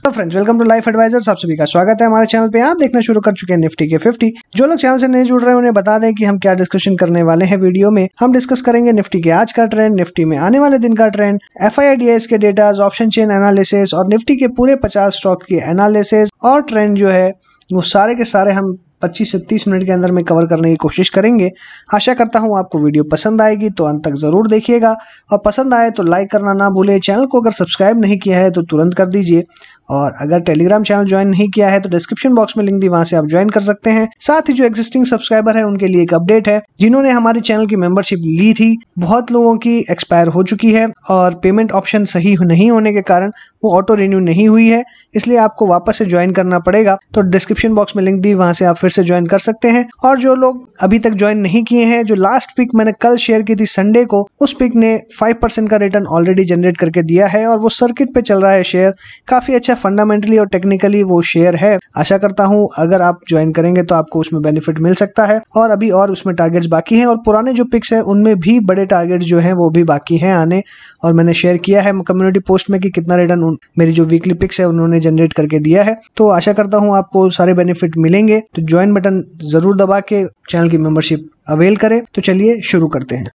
तो friends, welcome to Life Advisors. आप सभी का स्वागत है हमारे चैनल पे। आप देखना शुरू कर चुके हैं निफ्टी के 50। जो लोग चैनल से नहीं जुड़ रहे हैं उन्हें बता दें कि हम क्या डिस्कशन करने वाले हैं। वीडियो में हम डिस्कस करेंगे निफ्टी के आज का ट्रेंड, निफ्टी में आने वाले दिन का ट्रेंड, FIDS के डेटाज, ऑप्शन चेन एनालिसिस और निफ्टी के पूरे 50 स्टॉक की एनालिसिस और ट्रेंड जो है वो सारे के सारे हम 25 से 30 मिनट के अंदर में कवर करने की कोशिश करेंगे। आशा करता हूं आपको वीडियो पसंद आएगी, तो अंत तक जरूर देखिएगा और पसंद आए तो लाइक करना ना भूलें। चैनल को अगर सब्सक्राइब नहीं किया है तो तुरंत कर दीजिए और अगर टेलीग्राम चैनल ज्वाइन नहीं किया है तो डिस्क्रिप्शन बॉक्स में लिंक दी, वहां से आप ज्वाइन कर सकते हैं। साथ ही जो एग्जिस्टिंग सब्सक्राइबर है उनके लिए एक अपडेट है, जिन्होंने हमारे चैनल की मेंबरशिप ली थी बहुत लोगों की एक्सपायर हो चुकी है और पेमेंट ऑप्शन सही नहीं होने के कारण वो ऑटो रिन्यू नहीं हुई है, इसलिए आपको वापस से ज्वाइन करना पड़ेगा। तो डिस्क्रिप्शन बॉक्स में लिंक दी, वहां से आप फिर से ज्वाइन कर सकते हैं। और जो लोग अभी तक ज्वाइन नहीं किए हैं, जो लास्ट पिक मैंने कल शेयर की थी संडे को, उस पिक ने 5% का रिटर्न ऑलरेडी जनरेट करके दिया है और वो सर्किट पे चल रहा है शेयर। काफी अच्छा फंडामेंटली और टेक्निकली वो शेयर है। आशा करता हूं अगर आप ज्वाइन करेंगे तो आपको उसमें बेनिफिट मिल सकता है। और अभी और उसमें टारगेट्स बाकी हैं और पुराने जो पिक्स है उनमें भी बड़े टारगेट्स जो हैं वो भी बाकी हैं आने। और मैंने शेयर किया है कम्युनिटी पोस्ट में कि कितना रिटर्न मेरी जो वीकली पिक्स है उन्होंने जनरेट करके दिया है। तो आशा करता हूं आपको सारे बेनिफिट मिलेंगे। तो ज्वाइन बटन जरूर दबा के चैनल की मेंबरशिप अवेल करें। तो चलिए शुरू करते हैं।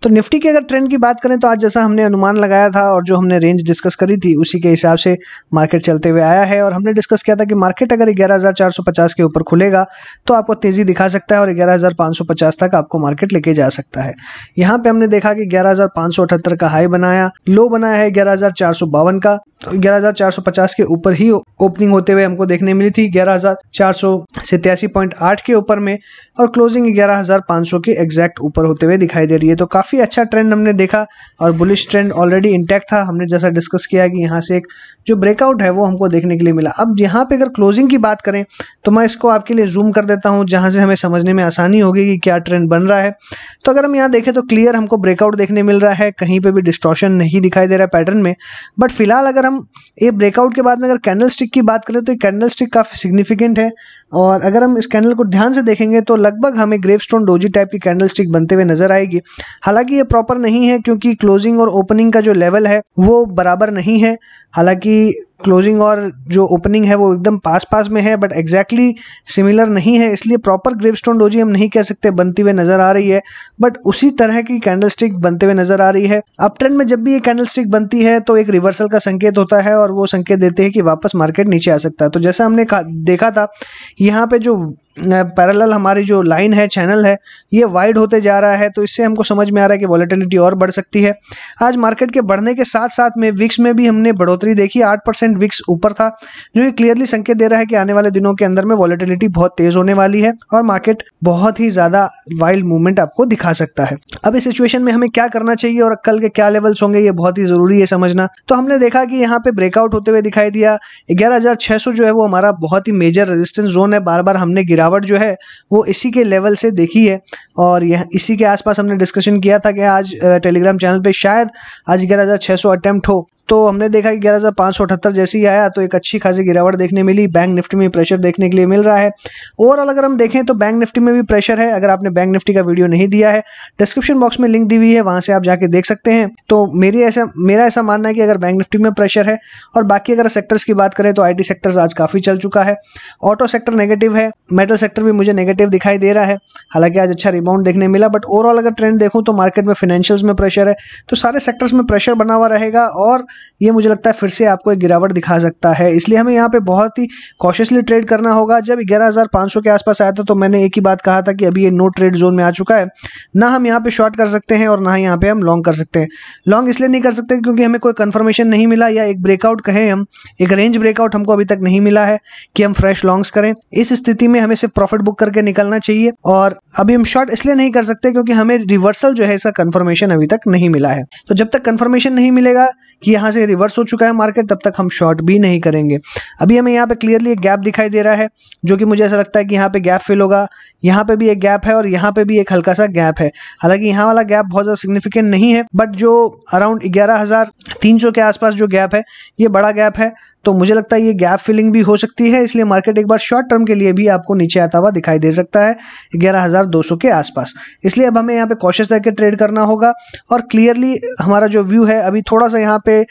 तो निफ्टी के अगर ट्रेंड की बात करें तो आज जैसा हमने अनुमान लगाया था और जो हमने रेंज डिस्कस करी थी उसी के हिसाब से मार्केट चलते हुए आया है। और हमने डिस्कस किया था कि मार्केट अगर 11,450 के ऊपर खुलेगा तो आपको तेजी दिखा सकता है और 11,550 तक आपको मार्केट लेके जा सकता है। यहाँ पे हमने देखा कि 11,578 का हाई बनाया, लो बनाया है 11,452 का। तो 11,450 के ऊपर ही ओपनिंग होते हुए हमको देखने मिली थी 11,487.8 के ऊपर में, और क्लोजिंग 11,500 के एग्जैक्ट ऊपर होते हुए दिखाई दे रही है। तो काफी अच्छा ट्रेंड हमने देखा और बुलिश ट्रेंड ऑलरेडी इंटैक्ट था। हमने जैसा डिस्कस किया कि यहाँ से एक जो ब्रेकआउट है वो हमको देखने के लिए मिला। अब यहाँ पे अगर क्लोजिंग की बात करें तो मैं इसको आपके लिए जूम कर देता हूँ जहां से हमें समझने में आसानी होगी कि क्या ट्रेंड बन रहा है। तो अगर हम यहाँ देखें तो क्लियर हमको ब्रेकआउट देखने मिल रहा है, कहीं पे भी डिस्टॉर्शन नहीं दिखाई दे रहा है पैटर्न में। बट फिलहाल अगर हम ये ब्रेकआउट के बाद में अगर कैंडल स्टिक की बात करें तो ये कैंडल स्टिक काफी सिग्निफिकेंट है। और अगर हम इस कैंडल को ध्यान से देखेंगे तो लगभग हमें ग्रेवस्टोन डोजी टाइप की कैंडल स्टिक बनते हुए नजर आएगी। हालांकि ये प्रॉपर नहीं है क्योंकि क्लोजिंग और ओपनिंग का जो लेवल है वो बराबर नहीं है। हालांकि क्लोजिंग और जो ओपनिंग है वो एकदम पास पास में है बट एग्जैक्टली सिमिलर नहीं है, इसलिए प्रॉपर ग्रेवस्टोन डोजी हम नहीं कह सकते बनती हुए नजर आ रही है। बट उसी तरह की कैंडल स्टिक बनते हुए नजर आ रही है। अप ट्रेंड में जब भी ये कैंडल स्टिक बनती है तो एक रिवर्सल का संकेत होता है और वो संकेत देते हैं कि वापस मार्केट नीचे आ सकता है। तो जैसा हमने देखा था यहाँ पे जो पैरेलल हमारी जो लाइन है, चैनल है, ये वाइड होते जा रहा है। तो इससे हमको समझ में आ रहा है कि वॉलेटिलिटी और बढ़ सकती है। आज मार्केट के बढ़ने के साथ साथ में विक्स में भी हमने बढ़ोतरी देखी, 8% विक्स ऊपर था, जो ये क्लियरली संकेत दे रहा है कि आने वाले दिनों के अंदर में वॉलेटिलिटी बहुत तेज होने वाली है और मार्केट बहुत ही ज्यादा वाइल्ड मूवमेंट आपको दिखा सकता है। अब इस सिचुएशन में हमें क्या करना चाहिए और कल के क्या लेवल्स होंगे ये बहुत ही जरूरी है समझना। तो हमने देखा कि यहाँ पे ब्रेकआउट होते हुए दिखाई दिया 11,600 जो है वो हमारा बहुत ही मेजर रेजिस्टेंस जोन है। बार बार हमने गिरावट जो है वो इसी के लेवल से देखी है और यह इसी के आसपास हमने डिस्कशन किया था कि आज टेलीग्राम चैनल पे शायद आज 11,600 अटेम्प्ट हो। तो हमने देखा कि 11,578 जैसे ही आया तो एक अच्छी खासी गिरावट देखने मिली। बैंक निफ्टी में प्रेशर देखने के लिए मिल रहा है। ओवरऑल अगर हम देखें तो बैंक निफ्टी में भी प्रेशर है। अगर आपने बैंक निफ्टी का वीडियो नहीं दिया है, डिस्क्रिप्शन बॉक्स में लिंक दी हुई है, वहां से आप जाके देख सकते हैं। तो मेरा ऐसा मानना है कि अगर बैंक निफ्टी में प्रेशर है और बाकी अगर सेक्टर्स की बात करें तो IT सेक्टर्स आज काफी चल चुका है। ऑटो सेक्टर नेगेटिव है, मेटल सेक्टर भी मुझे नेगेटिव दिखाई दे रहा है। हालांकि आज अच्छा रिबाउंड देखने मिला बट ओवरऑल अगर ट्रेंड देखूं तो मार्केट में फाइनेंशियल्स में प्रेशर है। तो सारे सेक्टर्स में प्रेशर बना हुआ रहेगा और ये मुझे लगता है फिर से आपको एक गिरावट दिखा सकता है। इसलिए हमें यहाँ पे बहुत ही कॉशियसली ट्रेड करना होगा। जब 11,500 के आसपास आया था तो मैंने एक ही बात कहा था कि अभी ये नो ट्रेड जोन में आ चुका है, ना हम यहाँ पे शॉर्ट कर सकते हैं और ना यहाँ पे हम लॉन्ग कर सकते हैं। लॉन्ग इसलिए नहीं कर सकते क्योंकि हमें कोई कंफर्मेशन नहीं मिला या एक ब्रेकआउट कहें हम, एक रेंज ब्रेकआउट हमको अभी तक नहीं मिला है कि हम फ्रेश लॉन्ग्स करें। इस स्थिति में हमें सिर्फ प्रॉफिट बुक करके निकलना चाहिए और अभी हम शॉर्ट इसलिए नहीं कर सकते क्योंकि हमें रिवर्सल जो है इसका कंफर्मेशन अभी तक नहीं मिला है। तो जब तक कंफर्मेशन नहीं मिलेगा कि यहाँ से रिवर्स हो चुका है मार्केट, तब तक हम शॉर्ट भी नहीं करेंगे। अभी हमें यहाँ पे क्लियरली एक गैप दिखाई दे रहा है जो कि मुझे ऐसा लगता है कि यहाँ पे गैप फिल होगा। यहाँ पे भी एक गैप है और यहाँ पे भी एक हल्का सा गैप है। हालांकि यहाँ वाला गैप बहुत ज़्यादा सिग्निफिकेंट नहीं है बट जो अराउंड 11,300 के आसपास जो गैप है ये बड़ा गैप है। तो मुझे लगता है ये गैप फिलिंग भी हो सकती है, इसलिए मार्केट एक बार शॉर्ट टर्म के लिए भी आपको नीचे आता हुआ दिखाई दे सकता है 11,200 के आसपास। इसलिए अब हमें यहाँ पे कॉशियस रहकर ट्रेड करना होगा और क्लियरली हमारा जो व्यू है अभी थोड़ा सा यहाँ पे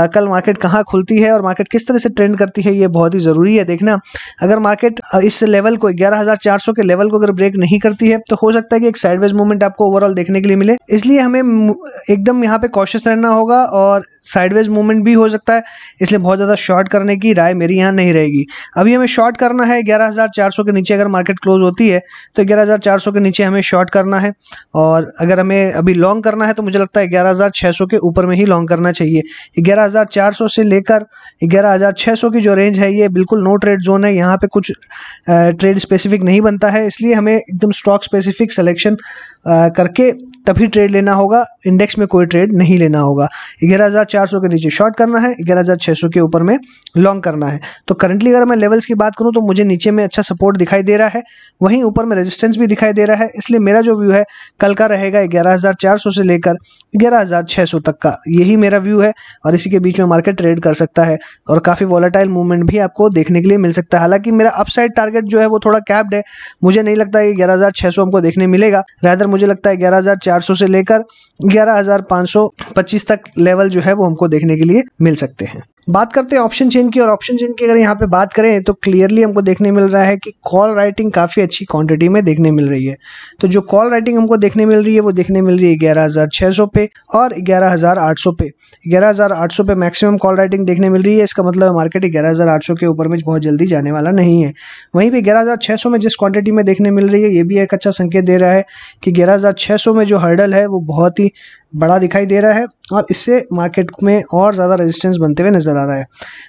कल मार्केट कहाँ खुलती है और मार्केट किस तरह से ट्रेंड करती है ये बहुत ही ज़रूरी है देखना। अगर मार्केट इस लेवल को 11,400 के लेवल को अगर ब्रेक नहीं करती है तो हो सकता है कि एक साइडवेज मूवमेंट आपको ओवरऑल देखने के लिए मिले, इसलिए हमें एकदम यहाँ पे कॉशियस रहना होगा और साइडवेज मूवमेंट भी हो सकता है, इसलिए बहुत ज़्यादा शॉर्ट करने की राय मेरी यहाँ नहीं रहेगी। अभी हमें शॉर्ट करना है 11,400 के नीचे, अगर मार्केट क्लोज होती है तो 11,400 के नीचे हमें शॉर्ट करना है, और अगर हमें अभी लॉन्ग करना है तो मुझे लगता है 11,600 के ऊपर में ही लॉन्ग करना चाहिए। 11,400 से लेकर 11,600 की जो रेंज है ये बिल्कुल नो ट्रेड जोन है, यहाँ पे कुछ ट्रेड स्पेसिफिक नहीं बनता है, इसलिए हमें एकदम स्टॉक स्पेसिफिक सिलेक्शन करके तभी ट्रेड लेना होगा, इंडेक्स में कोई ट्रेड नहीं लेना होगा। 11,400 के नीचे शॉर्ट करना है, 11,600 के ऊपर में लॉन्ग करना है। तो करंटली अगर मैं लेवल्स की बात करूं तो मुझे नीचे में अच्छा सपोर्ट दिखाई दे रहा है, वहीं ऊपर में रेजिस्टेंस भी दिखाई दे रहा है, इसलिए मेरा जो व्यू है कल का रहेगा 11,400 से लेकर 11,600 तक का, यही मेरा व्यू है और इसी के बीच में मार्केट ट्रेड कर सकता है और काफ़ी वॉलेटाइल मूवमेंट भी आपको देखने के लिए मिल सकता है। हालांकि मेरा अपसाइड टारगेट जो है वो थोड़ा कैप्ड है, मुझे नहीं लगता है 11,600 हमको देखने मिलेगा, रादर मुझे लगता है 11,400 से लेकर 11,525 तक लेवल जो है वो हमको देखने के लिए मिल सकते हैं। बात करते हैं ऑप्शन चेन की, और ऑप्शन चेन की अगर यहाँ पे बात करें तो क्लियरली हमको देखने मिल रहा है कि कॉल राइटिंग काफ़ी अच्छी क्वांटिटी में देखने मिल रही है। तो जो कॉल राइटिंग हमको देखने मिल रही है वो देखने मिल रही है 11,600 पे और 11,800 पे। 11,800 पे मैक्सिमम कॉल राइटिंग देखने मिल रही है, इसका मतलब मार्केट 11,800 के ऊपर में बहुत जल्दी जाने वाला नहीं है। वहीं पे 11,600 में जिस क्वांटिटी में देखने मिल रही है ये भी एक अच्छा संकेत दे रहा है कि 11,600 में जो हर्डल है वो बहुत ही बड़ा दिखाई दे रहा है और इससे मार्केट में और ज़्यादा रेजिस्टेंस बनते हुए नजर आ रहा है।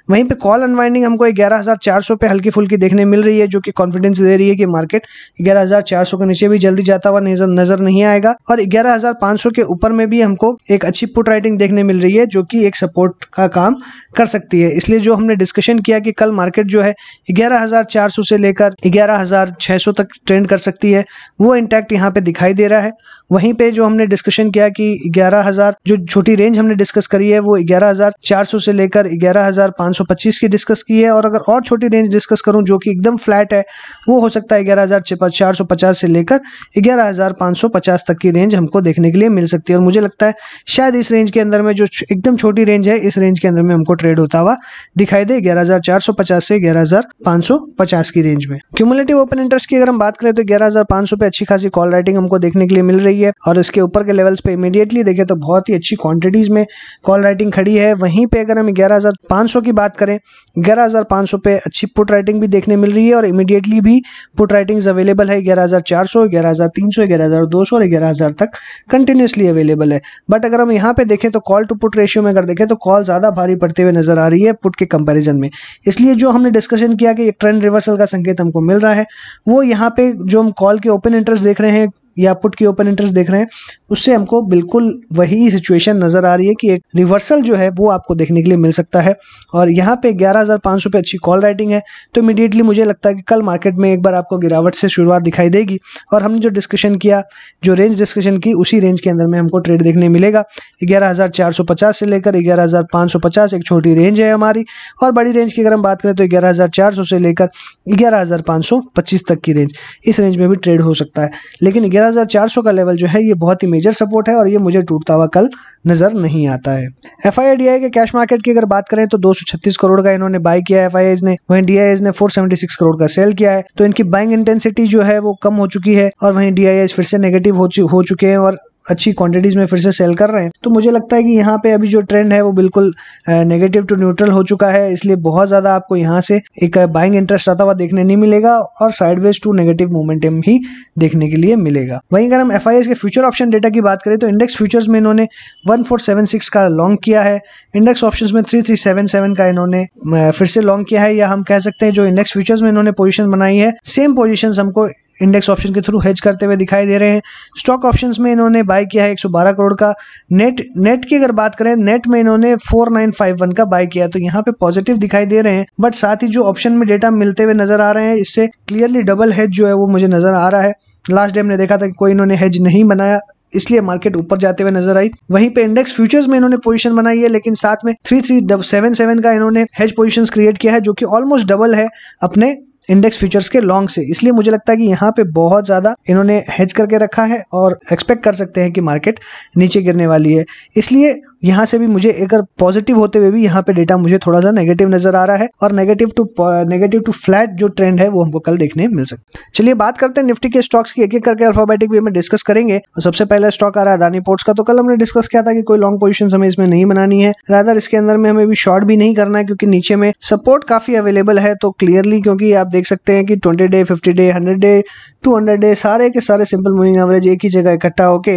वहीं पे कॉल अनवाइंडिंग हमको 11,400 पे हल्की फुल्की देखने मिल रही है, जो कि कॉन्फिडेंस दे रही है कि मार्केट 11,400 के नीचे भी जल्दी जाता हुआ नजर नहीं आएगा, और 11,500 के ऊपर में भी हमको एक अच्छी पुट राइटिंग देखने मिल रही है जो कि एक सपोर्ट का काम कर सकती है। इसलिए जो हमने डिस्कशन किया कि कल मार्केट जो है 11,400 से लेकर 11,600 तक ट्रेंड कर सकती है वो इंटैक्ट यहाँ पे दिखाई दे रहा है। वहीं पे जो हमने डिस्कशन किया कि 11,000 जो छोटी रेंज हमने डिस्कस करी है वो 11,400 से लेकर 11,525 की डिस्कस की है, और अगर और छोटी रेंज डिस्कस करूं जो कि एकदम फ्लैट है वो हो सकता है 11,450 से लेकर 11,550 तक की रेंज हमको देखने के लिए मिल सकती है। और मुझे लगता है शायद इस रेंज के अंदर में जो एकदम छोटी रेंज है इस रेंज के अंदर में हमको ट्रेड होता हुआ दिखाई दे 11,450 से 11,550 की रेंज में। क्यूमुलेटिव ओपन इंटरेस्ट की अगर हम बात करें तो 11,500 पे अच्छी खासी कॉल राइटिंग हमको देखने के लिए मिल रही है, और इसके ऊपर के लेवल्स पे इमीडिएटली देखें तो बहुत ही अच्छी क्वांटिटीज में कॉल राइटिंग खड़ी है। वहीं पे अगर हम 11,500 की बात करें, 11,500 पे अच्छी पुट राइटिंग भी देखने मिल रही है और इमीडिएटली भी पुट राइटिंग्स अवेलेबल है 11,400, 11,300, 11,200 और 11,000 तक कंटिन्यूसली अवेलेबल है। बट अगर हम यहाँ पे देखें तो कॉल टू पुट रेशियो में अगर देखें तो कॉल ज़्यादा भारी पड़ते हुए नजर आ रही है पुट के कंपैरिजन में। इसलिए जो हमने डिस्कशन किया कि एक ट्रेंड रिवर्सल का संकेत हमको मिल रहा है वो यहाँ पे जो हम कॉल के ओपन इंटरेस्ट देख रहे हैं या पुट की ओपन इंटरेस्ट देख रहे हैं उससे हमको बिल्कुल वही सिचुएशन नजर आ रही है कि एक रिवर्सल जो है वो आपको देखने के लिए मिल सकता है। और यहाँ पे 11,500 पे अच्छी कॉल राइटिंग है तो इमीडिएटली मुझे लगता है कि कल मार्केट में एक बार आपको गिरावट से शुरुआत दिखाई देगी, और हमने जो डिस्कशन किया जो रेंज डिस्कशन की उसी रेंज के अंदर में हमको ट्रेड देखने मिलेगा। 11,450 से लेकर 11,550 एक छोटी रेंज है हमारी, और बड़ी रेंज की अगर हम बात करें तो 11,400 से लेकर 11,525 तक की रेंज, इस रेंज में भी ट्रेड हो सकता है। लेकिन 11,400 का लेवल जो है ये बहुत ही मेजर सपोर्ट है और ये मुझे टूटता हुआ कल नजर नहीं आता है। FII के कैश मार्केट की अगर बात करें तो 236 करोड़ का इन्होंने बाय किया है FIIs ने, वहीं DIIs ने 476 करोड़ का सेल किया है। तो इनकी बाइंग इंटेंसिटी जो है वो कम हो चुकी है, और वहीं DIIs फिर से नेगेटिव हो चुके हैं और अच्छी क्वांटिटीज में फिर से सेल कर रहे हैं। तो मुझे लगता है कि यहाँ पे अभी जो ट्रेंड है वो बिल्कुल नेगेटिव टू न्यूट्रल हो चुका है, इसलिए बहुत ज़्यादा आपको यहाँ से एक बाइंग इंटरेस्ट आता हुआ देखने नहीं मिलेगा और साइडवेज टू नेगेटिव मोमेंटम ही देखने के लिए मिलेगा। वहीं अगर हम FIIs के फ्यूचर ऑप्शन डेटा की बात करें तो इंडेक्स फ्यूचर्स में इन्होंने 1476 का लॉन्ग किया है, इंडेक्स ऑप्शंस में 3377 का इन्होंने फिर से लॉन्ग किया है, या हम कह सकते हैं जो इंडेक्स फ्यूचर्स में इन्होंने पोजीशन बनाई है सेम पोजीशंस हमको इंडेक्स ऑप्शन के थ्रू हेज करते हुए दिखाई दे रहे हैं। स्टॉक ऑप्शंस में इन्होंने बाय किया है 112 करोड़ का। नेट की अगर बात करें नेट में इन्होंने 4951 का बाय किया है, तो यहाँ पे पॉजिटिव दिखाई दे रहे हैं, बट साथ ही जो ऑप्शन में डेटा मिलते हुए नजर आ रहे हैं इससे क्लियरली डबल हेज जो है वो मुझे नजर आ रहा है। लास्ट डे हमने देखा था कि कोई इन्होंने हेज नहीं बनाया इसलिए मार्केट ऊपर जाते हुए नजर आई। वहीं पे इंडेक्स फ्यूचर्स में इन्होंने पोजीशन बनाई है, लेकिन साथ में 3377 का इन्होंने हेज पोजीशंस क्रिएट किया है, जो कि ऑलमोस्ट डबल है अपने इंडेक्स फ्यूचर्स के लॉन्ग से। इसलिए मुझे लगता है कि यहाँ पे बहुत ज्यादा इन्होंने हेज करके रखा है और एक्सपेक्ट कर सकते हैं कि मार्केट नीचे गिरने वाली है। इसलिए यहाँ से भी मुझे अगर पॉजिटिव होते हुए भी यहाँ पे डेटा मुझे थोड़ा सा नेगेटिव नजर आ रहा है, और नेगेटिव टू फ्लैट जो ट्रेंड है वो हमको कल देखने मिल सकता है। चलिए बात करते हैं निफ्टी के स्टॉक्स की, एक एक करके अल्फाबेटिक वे में डिस्कस करेंगे। तो सबसे पहला स्टॉक आ रहा है अदानी पोर्ट्स का। तो कल हमने डिस्कस किया था कि कोई लॉन्ग पोजीशन हमें इसमें नहीं बनानी है, रादर इसके अंदर में हमें भी शॉर्ट भी नहीं करना है, क्योंकि नीचे में सपोर्ट काफी अवेलेबल है। तो क्लियरली क्योंकि आप देख सकते हैं कि 20 डे 50 डे 100 डे 200 डे सारे के सारे सिंपल मूविंग एवरेज एक ही जगह इकट्ठा होके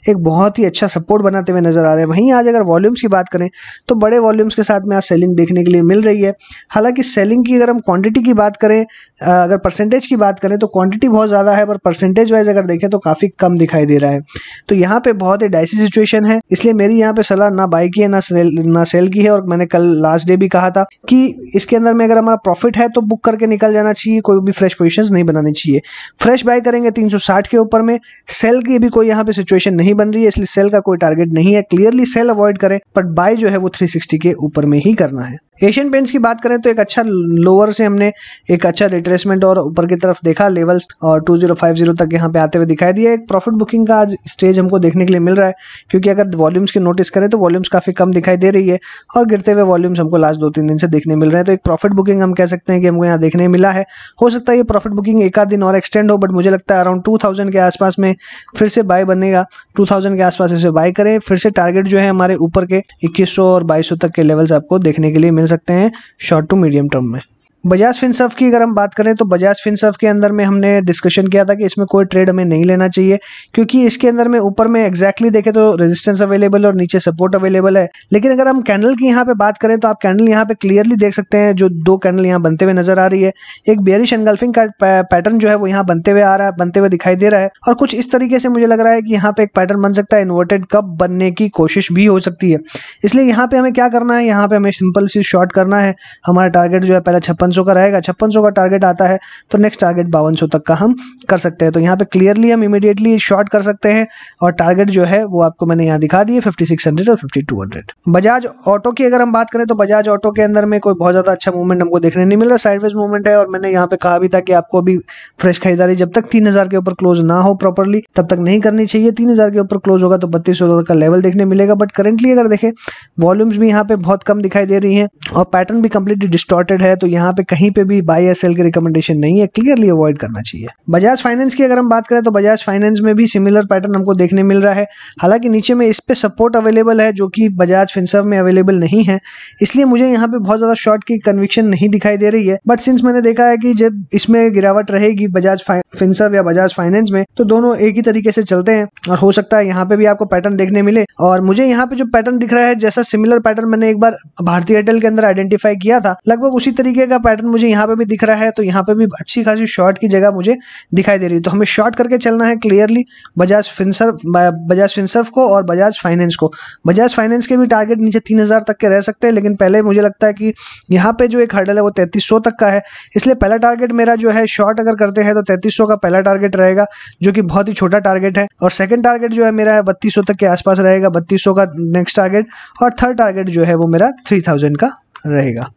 एक बहुत ही अच्छा सपोर्ट बनाते हुए नजर आ रहे हैं। वहीं आज अगर वॉल्यूम्स की बात करें तो बड़े वॉल्यूम्स के साथ में आज सेलिंग देखने के लिए मिल रही है। हालांकि सेलिंग की अगर हम क्वांटिटी की बात करें, अगर परसेंटेज की बात करें तो क्वांटिटी बहुत ज़्यादा है, पर परसेंटेज वाइज अगर देखें तो काफ़ी कम दिखाई दे रहा है। तो यहाँ पे बहुत ही डाइसी सिचुएशन है, इसलिए मेरी यहाँ पे सलाह ना बाई की है ना सेल की है। और मैंने कल लास्ट डे भी कहा था कि इसके अंदर में अगर हमारा प्रॉफिट है तो बुक करके निकल जाना चाहिए, कोई भी फ्रेश पोजीशंस नहीं बनानी चाहिए। फ्रेश बाय करेंगे 360 के ऊपर में, सेल की भी कोई यहाँ पे सिचुएशन नहीं बन रही है, इसलिए सेल का कोई टारगेट नहीं है। क्लियरली सेल अवॉइड करें, बट बाय जो है वो 360 के ऊपर में ही करना है। एशियन पेंट्स की बात करें तो एक अच्छा लोअर से हमने एक अच्छा रिट्रेसमेंट और ऊपर की तरफ देखा लेवल्स, और 2050 तक यहाँ पे आते हुए दिखाई दिया। एक प्रॉफिट बुकिंग का आज स्टेज हमको देखने के लिए मिल रहा है, क्योंकि अगर वॉल्यूम्स की नोटिस करें तो वॉल्यूम्स काफी कम दिखाई दे रही है और गिरते हुए वॉल्यूम्स हमको लास्ट 2-3 दिन से देखने मिल रहे हैं। तो एक प्रॉफिट बुकिंग हम कह सकते हैं कि हमको यहाँ देखने मिला है। हो सकता है ये प्रॉफिट बुकिंग एक आध दिन और एक्सटेंड हो, बट मुझे लगता है अराउंड 2000 के आसपास में फिर से बाय बनेगा। 2000 के आसपास इसे बाय करें, फिर से टारगेट जो है हमारे ऊपर के 2100 और 2200 तक के लेवल्स आपको देखने के लिए मिल सकते हैं शॉर्ट टू मीडियम टर्म में। बजाज फिनसर्व की अगर हम बात करें तो बजाज फिनसर्व के अंदर में हमने डिस्कशन किया था कि इसमें कोई ट्रेड हमें नहीं लेना चाहिए, क्योंकि इसके अंदर में ऊपर में एग्जैक्टली देखें तो रेजिस्टेंस अवेलेबल है और नीचे सपोर्ट अवेलेबल है। लेकिन अगर हम कैंडल की यहाँ पे बात करें तो आप कैंडल यहाँ पे क्लियरली देख सकते हैं, जो दो कैंडल यहाँ बनते हुए नजर आ रही है। एक बेयरिश एनगल्फिंग का पैटर्न जो है वो यहाँ बनते हुए आ रहा है, बनते हुए दिखाई दे रहा है, और कुछ इस तरीके से मुझे लग रहा है कि यहाँ पे एक पैटर्न बन सकता है, इन्वर्टेड कप बनने की कोशिश भी हो सकती है। इसलिए यहाँ पे हमें क्या करना है, यहाँ पे हमें सिंपल सी शॉर्ट करना है। हमारा टारगेट जो है पहले 5600 का रहेगा, 5600 का टारगेट आता है तो नेक्स्ट टारगेट 5200 तक का हम कर सकते हैं। तो यहाँ पे क्लियरली हम इमीडिएटली शॉर्ट कर सकते हैं, और टारगेट जो है वो आपको मैंने यहाँ दिखा दिए 5600 और 5200। बजाज ऑटो की अगर हम बात करें तो बजाज ऑटो के अंदर में कोई बहुत ज्यादा अच्छा मूवमेंट हमको देखने नहीं मिल रहा, साइडवेज मूवमेंट है। और मैंने यहाँ पे कहा भी था कि आपको अभी फ्रेश खरीदारी जब तक 3000 के ऊपर क्लोज ना हो प्रॉपरली तब तक नहीं करनी चाहिए। 3000 के ऊपर क्लोज होगा तो 3200 का लेवल देखने मिलेगा, बट करेंटली अगर देखें वॉल्यूम्स भी यहाँ पे बहुत कम दिखाई दे रही हैं और पैटर्न भी कंप्लीटली डिस्टॉर्टेड है, तो यहाँ पे कहीं पे भी बाय या सेल की रिकमेंडेशन नहीं है, क्लियरली अवॉइड करना चाहिए। बजाज फाइनेंस की अगर हम बात करें तो बजाज फाइनेंस में भी सिमिलर पैटर्न हमको देखने मिल रहा है। हालांकि नीचे में इस पे सपोर्ट अवेलेबल है जो कि बजाज फिनसर्व में अवेलेबल नहीं है, इसलिए मुझे यहाँ पे बहुत ज्यादा शॉर्ट की कन्विक्शन नहीं दिखाई दे रही है। बट सिंस मैंने देखा है कि जब इसमें गिरावट रहेगी बजाज फिनसर्व या बजाज फाइनेंस में, तो दोनों एक ही तरीके से चलते हैं और हो सकता है यहाँ पे भी आपको पैटर्न देखने मिले। और मुझे यहाँ पे जो पैटर्न दिख रहा है, जैसा सिमिलर पैटर्न मैंने एक बार भारतीय एयरटेल के अंदर आइडेंटिफाई किया था, लगभग उसी तरीके का पैटर्न मुझे यहाँ पे भी दिख रहा है। तो यहाँ पे भी अच्छी खासी शॉर्ट की जगह मुझे दिखाई दे रही है, तो हमें शॉर्ट करके चलना है क्लियरली बजाज फिनसर्व को और बजाज फाइनेंस को। बजाज फाइनेंस के भी टारगेट नीचे 3000 तक के रह सकते हैं, लेकिन पहले मुझे लगता है कि यहाँ पे जो एक हर्डल है वो 3300 तक का है, इसलिए पहला टारगेट मेरा जो है शॉर्ट अगर करते हैं तो 3300 का पहला टारगेट रहेगा, जो कि बहुत ही छोटा टारगेट है। और सेकंड टारगेट जो है मेरा है 3200 तक के आसपास रहेगा, 3200 का नेक्स्ट टारगेट। और थर्ड टारगेट जो है वो मेरा 3000 का रहेगा।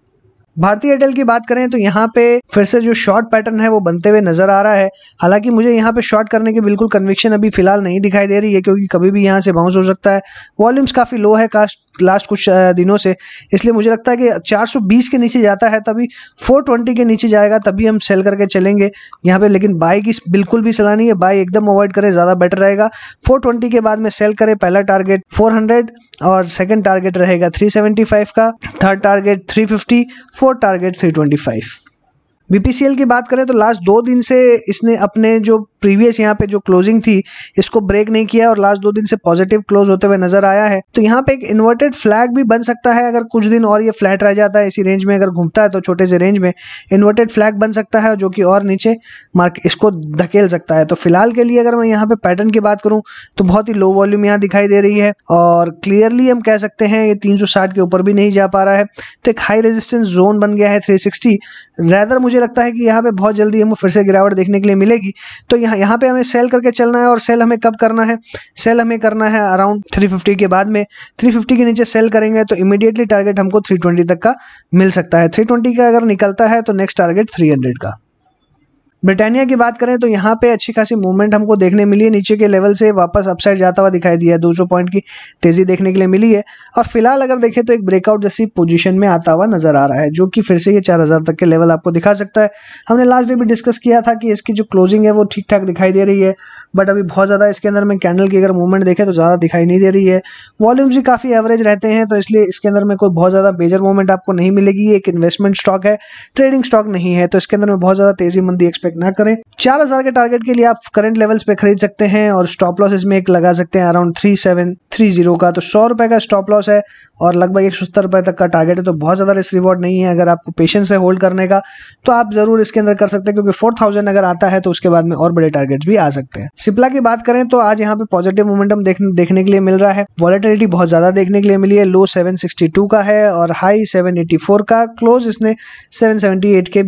भारतीय एयरटेल की बात करें तो यहाँ पे फिर से जो शॉर्ट पैटर्न है वो बनते हुए नजर आ रहा है। हालांकि मुझे यहाँ पे शॉर्ट करने की बिल्कुल कन्विक्शन अभी फिलहाल नहीं दिखाई दे रही है, क्योंकि कभी भी यहाँ से बाउंस हो सकता है। वॉल्यूम्स काफ़ी लो है लास्ट कुछ दिनों से, इसलिए मुझे लगता है कि 420 के नीचे जाता है तभी 420 के नीचे जाएगा तभी हम सेल करके चलेंगे यहाँ पे। लेकिन बाय की बिल्कुल भी सलाह नहीं है, बाय एकदम अवॉइड करें, ज़्यादा बेटर रहेगा। 420 के बाद में सेल करें। पहला टारगेट 400 और सेकंड टारगेट रहेगा 375 का, third target 350, fourth target 325। BPCL की बात करें तो लास्ट 2 दिन से इसने अपने जो प्रीवियस यहाँ पे जो क्लोजिंग थी इसको ब्रेक नहीं किया और लास्ट 2 दिन से पॉजिटिव क्लोज होते हुए नजर आया है। तो यहाँ पे एक इन्वर्टेड फ्लैग भी बन सकता है, अगर कुछ दिन और ये फ्लैट रह जाता है इसी रेंज में, अगर घूमता है तो छोटे से रेंज में इन्वर्टेड फ्लैग बन सकता है, जो कि और नीचे इसको धकेल सकता है। तो फिलहाल के लिए अगर मैं यहाँ पे पैटर्न की बात करूँ तो बहुत ही लो वॉल्यूम यहाँ दिखाई दे रही है और क्लियरली हम कह सकते हैं ये 360 के ऊपर भी नहीं जा पा रहा है। तो एक हाई रेजिस्टेंस जोन बन गया है 360। रैदर मुझे मुझे लगता है कि यहाँ पे बहुत जल्दी हमें फिर से गिरावट देखने के लिए मिलेगी। तो यहाँ पे हमें सेल करके चलना है, और सेल हमें कब करना है? सेल हमें करना है अराउंड 350 के बाद में। 350 के नीचे सेल करेंगे तो इमीडिएटली टारगेट हमको 320 तक का मिल सकता है। 320 का अगर निकलता है तो नेक्स्ट टारगेट 300 का। ब्रिटानिया की बात करें तो यहाँ पे अच्छी खासी मूवमेंट हमको देखने मिली है, नीचे के लेवल से वापस अपसाइड जाता हुआ दिखाई दिया है, 200 पॉइंट की तेजी देखने के लिए मिली है। और फिलहाल अगर देखें तो एक ब्रेकआउट जैसी पोजीशन में आता हुआ नजर आ रहा है, जो कि फिर से ये 4000 तक के लेवल आपको दिखा सकता है। हमने लास्ट डे भी डिस्कस किया था कि इसकी जो क्लोजिंग है वो ठीक ठाक दिखाई दे रही है, बट अभी बहुत ज़्यादा इसके अंदर में कैंडल की अगर मूवमेंट देखें तो ज़्यादा दिखाई नहीं दे रही है। वॉल्यूम्स भी काफ़ी एवरेज रहते हैं, तो इसलिए इसके अंदर में कोई बहुत ज़्यादा मेजर मूवमेंट आपको नहीं मिलेगी। ये एक इन्वेस्टमेंट स्टॉक है, ट्रेडिंग स्टॉक नहीं है, तो इसके अंदर में बहुत ज़्यादा तेजी मंदी एक्सपेक्ट ना करें। 4000 के टारगेट के लिए आप करंट लेवल्स पे खरीद सकते हैं, और स्टॉप लॉस इसमें एक लगा सकते हैं अराउंड 3730 का। तो 100 रुपए का स्टॉप लॉस है और लगभग 170 रुपए तक का टारगेट है, तो बहुत ज़्यादा रिस्क रिवॉर्ड नहीं है। अगर आपको पेशेंस है होल्ड करने का तो आप जरूर इसके अंदर कर सकते हैं, क्योंकि 4000 अगर आता है तो उसके बाद में और बड़े टारगेट्स भी आ सकते हैं। सिप्ला की बात करें तो आज यहाँ पे पॉजिटिव मोमेंटम देखने के लिए मिल रहा है। वॉलेटिलिटी बहुत ज़्यादा देखने के लिए मिली है, लो 762 का है और हाई 784 का। क्लोज इसने 778 के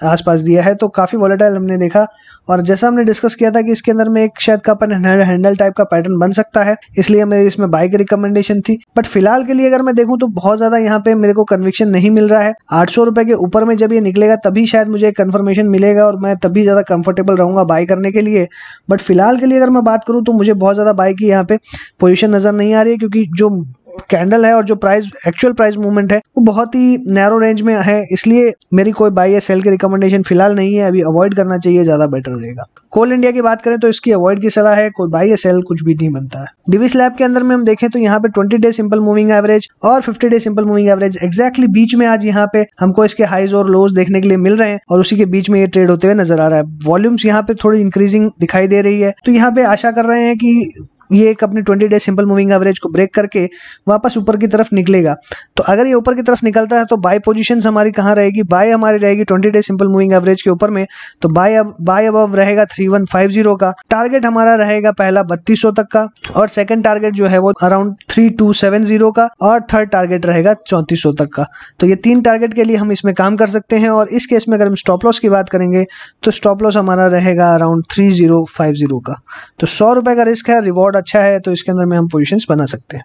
आसपास दिया है, तो काफ़ी वॉलेटाइल हमने देखा। और जैसा हमने डिस्कस किया था कि इसके अंदर में एक शायद का अपन हैंडल टाइप का पैटर्न बन सकता है, इसलिए मेरी इसमें बाय की रिकमेंडेशन थी। बट फिलहाल के लिए अगर मैं देखूं तो बहुत ज़्यादा यहाँ पे मेरे को कन्विक्शन नहीं मिल रहा है। 800 रुपए के ऊपर में जब ये निकलेगा तभी शायद मुझे कंफर्मेशन मिलेगा और मैं तभी ज़्यादा कंफर्टेबल रहूँगा बाय करने के लिए। बट फिलहाल के लिए अगर मैं बात करूँ तो मुझे बहुत ज़्यादा बाय की यहाँ पे पोजीशन नज़र नहीं आ रही है, क्योंकि जो कैंडल है और जो प्राइस एक्चुअल प्राइस मूवमेंट है वो बहुत ही नैरो रेंज में है, इसलिए मेरी कोई बाय या सेल की रिकमेंडेशन फिलहाल नहीं है। अभी अवॉइड करना चाहिए, ज्यादा बेटर रहेगा। कोल इंडिया की बात करें तो इसकी अवॉइड की सलाह है, कोई बाय या सेल कुछ भी नहीं बनता है। डिविस लैब के अंदर में हम देखें तो यहाँ पे 20 डे सिंपल मूविंग एवरेज और 50 day simple moving average exactly बीच में आज यहाँ पे हमको इसके हाईज और लोज देखने के लिए मिल रहे हैं, और उसी के बीच में ये ट्रेड होते हुए नजर आ रहा है। वॉल्यूम्स यहाँ पे थोड़ी इंक्रीजिंग दिखाई दे रही है, तो यहाँ पे आशा कर रहे हैं कि ये एक अपने 20 डे सिंपल मूविंग एवरेज को ब्रेक करके वापस ऊपर की तरफ निकलेगा। तो अगर ये ऊपर की तरफ निकलता है तो बाय पोजीशंस हमारी कहाँ रहेगी? बाय हमारी रहेगी 20 डे सिंपल मूविंग एवरेज के ऊपर में, तो बाय अबव रहेगा 3150 का। टारगेट हमारा रहेगा पहला 3200 तक का, और सेकंड टारगेट जो है वो अराउंड 3270 का, और थर्ड टारगेट रहेगा 3400 तक का। तो ये 3 टारगेट के लिए हम इसमें काम कर सकते हैं। और इस केस में अगर हम स्टॉप लॉस की बात करेंगे तो स्टॉप लॉस हमारा रहेगा अराउंड 3050 का। तो 100 रुपए का रिस्क है, रिवॉर्ड अच्छा है, तो इसके अंदर में हम पोजीशंस बना सकते हैं।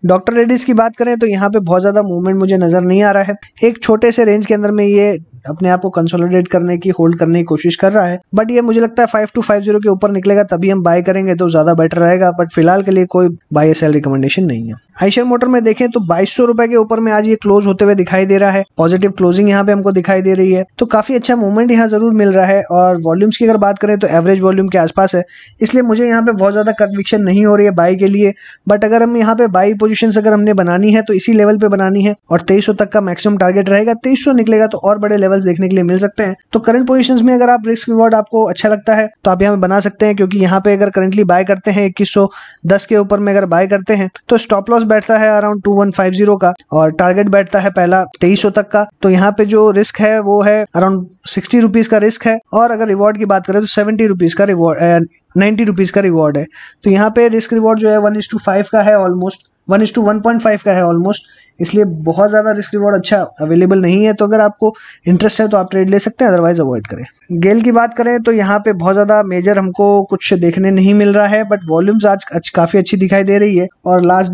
डॉक्टर रेड्डीज की बात करें तो यहाँ पे बहुत ज़्यादा मूवमेंट मुझे नज़र नहीं आ रहा है। एक छोटे से रेंज के अंदर में ये अपने आप को कंसोलिडेट करने की, होल्ड करने की कोशिश कर रहा है, बट ये मुझे लगता है 5250 के ऊपर निकलेगा तभी हम बाय करेंगे तो ज़्यादा बेटर रहेगा। बट फिलहाल के लिए कोई बाय सेल रिकमेंडेशन नहीं है। आइशर मोटर में देखें तो 2200 रुपए के ऊपर में आज ये क्लोज होते हुए दिखाई दे रहा है, पॉजिटिव क्लोजिंग यहाँ पे हमको दिखाई दे रही है, तो काफ़ी अच्छा मूवमेंट यहाँ जरूर मिल रहा है। और वॉल्यूम्स की अगर बात करें तो एवरेज वॉल्यूम के आसपास है, इसलिए मुझे यहाँ पे बहुत ज़्यादा कन्विक्शन नहीं हो रही है बाय के लिए। बट अगर हम यहाँ पे बाय पोजीशन अगर हमने बनानी है तो इसी लेवल पे बनानी है, और 2300 तक का मैक्सिमम टारगेट रहेगा। 2300 निकलेगा तो और बड़े लेवल्स देखने के लिए मिल सकते हैं। तो करंट पोजीशंस में अगर आप रिस्क रिवॉर्ड आपको अच्छा लगता है तो आप यहाँ बना सकते हैं, क्योंकि यहाँ पे अगर करंटली बाय करते हैं 2110 के ऊपर में अगर बाय करते हैं तो स्टॉप लॉस बैठता है अराउंड 2150 का, और टारगेट बैठता है पहला 2300 तक का। तो यहाँ पे जो रिस्क है वो है अराउंड 60 रुपीज का रिस्क है, और अगर रिवॉर्ड की बात करें तो 70 रुपीज का रिवॉर्ड 90 रुपीज का रिवॉर्ड है। तो यहाँ पे रिस्क रिवॉर्ड जो है 1:5 का है, ऑलमोस्ट 1:1.5 का है ऑलमोस्ट, इसलिए बहुत ज़्यादा रिस्क रिवॉर्ड अच्छा अवेलेबल नहीं है। तो अगर आपको इंटरेस्ट है तो आप ट्रेड ले सकते हैं, अदरवाइज अवॉइड करें। गेल की बात करें तो यहाँ पे बहुत ज़्यादा मेजर हमको कुछ देखने नहीं मिल रहा है, बट वॉल्यूम्स आज काफ़ी अच्छी दिखाई दे रही है, और लास्ट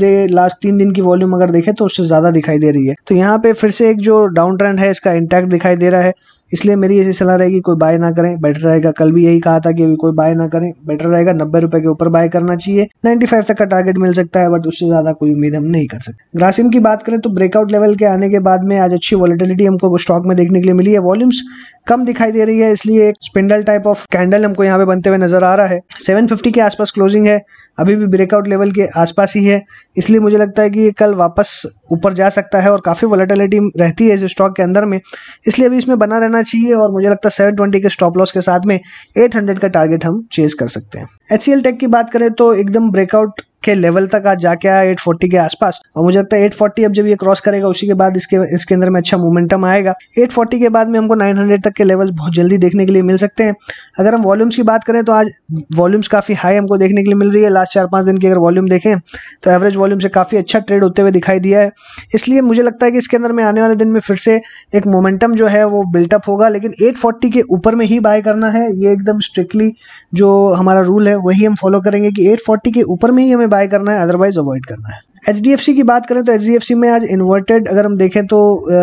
3 दिन की वॉल्यूम अगर देखें तो उससे ज़्यादा दिखाई दे रही है। तो यहाँ पे फिर से एक जो डाउन ट्रेंड है इसका इंटैक्ट दिखाई दे रहा है, इसलिए मेरी ऐसी सलाह रहेगी कोई बाय ना करें, बेटर रहेगा। कल भी यही कहा था कि अभी कोई बाय ना करें, बेटर रहेगा। 90 रुपए के ऊपर बाय करना चाहिए, 95 तक का टारगेट मिल सकता है, बट उससे ज़्यादा कोई उम्मीद हम नहीं कर सकते। ग्रासिम की बात करें तो ब्रेकआउट लेवल के आने के बाद में आज अच्छी वॉलेटिलिटी हमको स्टॉक में देखने के लिए मिली है। वॉल्यूम्स कम दिखाई दे रही है, इसलिए एक स्पिंडल टाइप ऑफ कैंडल हमको यहाँ पे बनते हुए नजर आ रहा है। 750 के आसपास क्लोजिंग है, अभी भी ब्रेकआउट लेवल के आसपास ही है, इसलिए मुझे लगता है कि ये कल वापस ऊपर जा सकता है, और काफ़ी वॉलेटिलिटी रहती है इस स्टॉक के अंदर में, इसलिए अभी इसमें बना रहना चाहिए। और मुझे लगता है 720 के स्टॉप लॉस के साथ में 800 का टारगेट हम चेज कर सकते हैं। HCL टेक की बात करें तो एकदम ब्रेकआउट के लेवल तक आज जाके आया 840 के आसपास, और मुझे लगता है 840 अब जब ये क्रॉस करेगा उसी के बाद इसके अंदर में अच्छा मोमेंटम आएगा। 840 के बाद में हमको 900 तक के लेवल बहुत जल्दी देखने के लिए मिल सकते हैं। अगर हम वॉल्यूम्स की बात करें तो आज वॉल्यूम्स काफ़ी हाई हमको देखने के लिए मिल रही है। लास्ट 4-5 दिन की अगर वॉल्यूम देखें तो एवरेज वॉल्यूम से काफ़ी अच्छा ट्रेड होते हुए दिखाई दिया है। इसलिए मुझे लगता है कि इसके अंदर में आने वाले दिन में फिर से एक मोमेंटम जो है वो बिल्टअप होगा, लेकिन 840 के ऊपर में ही बाय करना है। ये एकदम स्ट्रिक्टली जो हमारा रूल है वही हम फॉलो करेंगे कि 840 के ऊपर में ही हमें बाय करना है, अदरवाइज अवॉइड करना है। HDFC की बात करें तो HDFC में आज इन्वर्टेड अगर हम देखें तो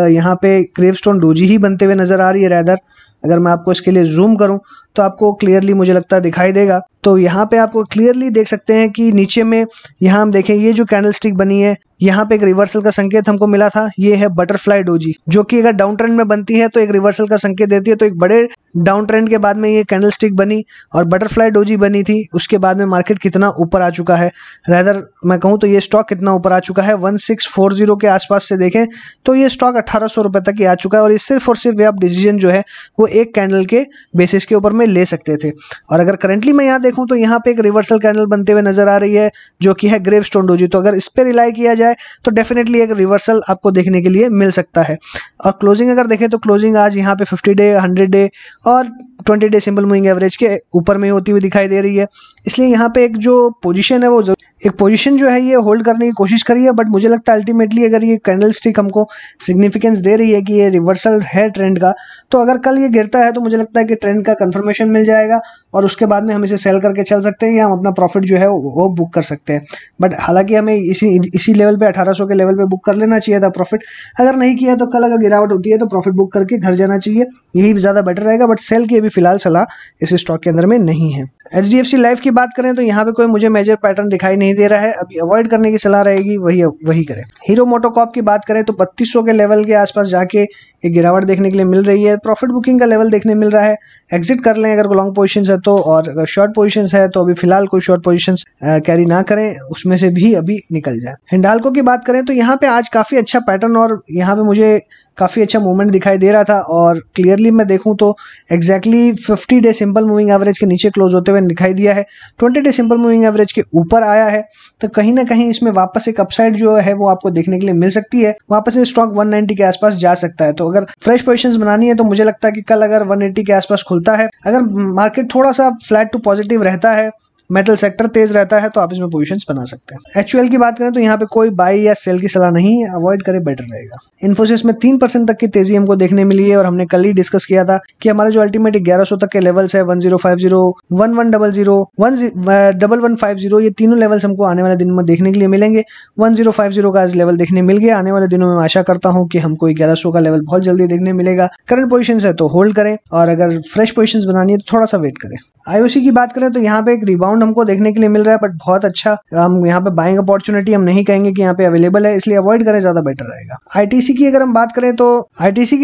यहाँ पे ग्रेवस्टोन डोजी ही बनते हुए नजर आ रही है। रैदर अगर मैं आपको इसके लिए जूम करूं तो आपको क्लियरली मुझे लगता है दिखाई देगा। तो यहाँ पे आपको क्लियरली देख सकते हैं कि नीचे में यहाँ हम देखें ये जो कैंडलस्टिक बनी है, यहाँ पे एक रिवर्सल का संकेत हमको मिला था। ये है बटरफ्लाई डोजी, जो कि अगर डाउन ट्रेंड में बनती है तो एक रिवर्सल का संकेत देती है। तो एक बड़े डाउन ट्रेंड के बाद में ये कैंडलस्टिक बनी और बटरफ्लाई डोजी बनी थी। उसके बाद में मार्केट कितना ऊपर आ चुका है, रैदर मैं कहूँ तो ये स्टॉक कितना ऊपर आ चुका है, 1640 के आसपास से देखें तो ये स्टॉक 1800 रुपये तक ही आ चुका है। और ये सिर्फ और सिर्फ आप डिसीजन जो है वो एक कैंडल के बेसिस के ऊपर में ले सकते थे। और अगर करंटली मैं यहाँ देखूँ तो यहाँ पे एक रिवर्सल कैंडल बनते हुए नजर आ रही है जो कि है ग्रेवस्टोन डोजी। तो अगर इस पे रिलाई किया जाए तो डेफिनेटली एक रिवर्सल आपको देखने के लिए मिल सकता है। और क्लोजिंग अगर देखें तो क्लोजिंग आज यहाँ पे 50 डे 100 डे और 20 डे सिंपल मूविंग एवरेज के ऊपर में होती हुई दिखाई दे रही है। इसलिए यहाँ पे एक जो पोजीशन है वो एक पोजीशन जो है ये होल्ड करने की कोशिश करी है। बट मुझे लगता है अल्टीमेटली अगर ये कैंडल स्टिक हमको सिग्निफिकेंस दे रही है कि ये रिवर्सल है ट्रेंड का, तो अगर कल ये गिरता है तो मुझे लगता है कि ट्रेंड का कंफर्मेशन मिल जाएगा और उसके बाद में हम इसे सेल करके चल सकते हैं या हम अपना प्रॉफिट जो है वो बुक कर सकते हैं। बट हालांकि हमें इसी लेवल पे 1800 के लेवल पे बुक कर लेना चाहिए था प्रॉफिट। अगर नहीं किया तो कल अगर गिरावट होती है तो प्रॉफिट बुक करके घर जाना चाहिए, यही ज़्यादा बेटर रहेगा। बट सेल की अभी फिलहाल सलाह इस स्टॉक के अंदर में नहीं है। HDFC लाइफ की बात करें तो यहाँ पे कोई मुझे मेजर पैटर्न दिखाई नहीं दे रहा है, अभी अवॉइड करने की सलाह रहेगी, वही करें। हीरो मोटोकॉर्प की बात करें तो 3200 के लेवल के आसपास जाके एक गिरावट देखने के लिए मिल रही है। प्रॉफिट बुकिंग का लेवल देखने मिल रहा है, एग्जिट कर लें अगर लॉन्ग पोजीशंस है तो, और अगर शॉर्ट पोजीशंस है तो अभी फिलहाल कोई शॉर्ट पोजीशंस कैरी ना करें, उसमें से भी अभी निकल जाए। हिंडाल्को की बात करें तो यहाँ पे आज काफी अच्छा पैटर्न और यहाँ पे मुझे काफ़ी अच्छा मूवमेंट दिखाई दे रहा था। और क्लियरली मैं देखूं तो exactly 50 day simple moving average के नीचे क्लोज होते हुए दिखाई दिया है, 20 डे सिंपल मूविंग एवरेज के ऊपर आया है। तो कहीं ना कहीं इसमें वापस एक अपसाइड जो है वो आपको देखने के लिए मिल सकती है, वापस से स्टॉक 190 के आसपास जा सकता है। तो अगर फ्रेश पोजीशंस बनानी है तो मुझे लगता है कि कल अगर 180 के आसपास खुलता है, अगर मार्केट थोड़ा सा फ्लैट टू पॉजिटिव रहता है, मेटल सेक्टर तेज रहता है, तो आप इसमें पोजीशंस बना सकते हैं। HUL की बात करें तो यहाँ पे कोई बाई या सेल की सलाह नहीं है, अवॉइड करें बेटर रहेगा। इन्फोसिस में 3% तक की तेजी हमको देखने मिली है और हमने कल ही डिस्कस किया था कि हमारा जो अल्टीमेट 1100 तक के लेवल्स है 1050, 1100, 1150, ये तीनों लेवल्स हमको आने वाले दिनों में देखने के लिए मिलेंगे। 1050 का आज लेवल देखने मिल गया, आने वाले दिनों में आशा करता हूँ कि हमको 1100 का लेवल बहुत जल्दी देखने मिलेगा। करंट पोजीशंस है तो होल्ड करें और अगर फ्रेश पोजीशंस बनानी है तो थोड़ा सा वेट करें। IOC की बात करें तो यहाँ पे एक रिबाउंड हमको देखने के लिए मिल रहा है, बट बहुत अच्छा हम यहाँ पे बाइंग अपॉर्चुनिटी हम नहीं कहेंगे कि यहाँ पे अवेलेबल है, इसलिए अवॉइड करें, ज्यादा बेटर रहेगा। ITC की अगर हम बात करें तो ITC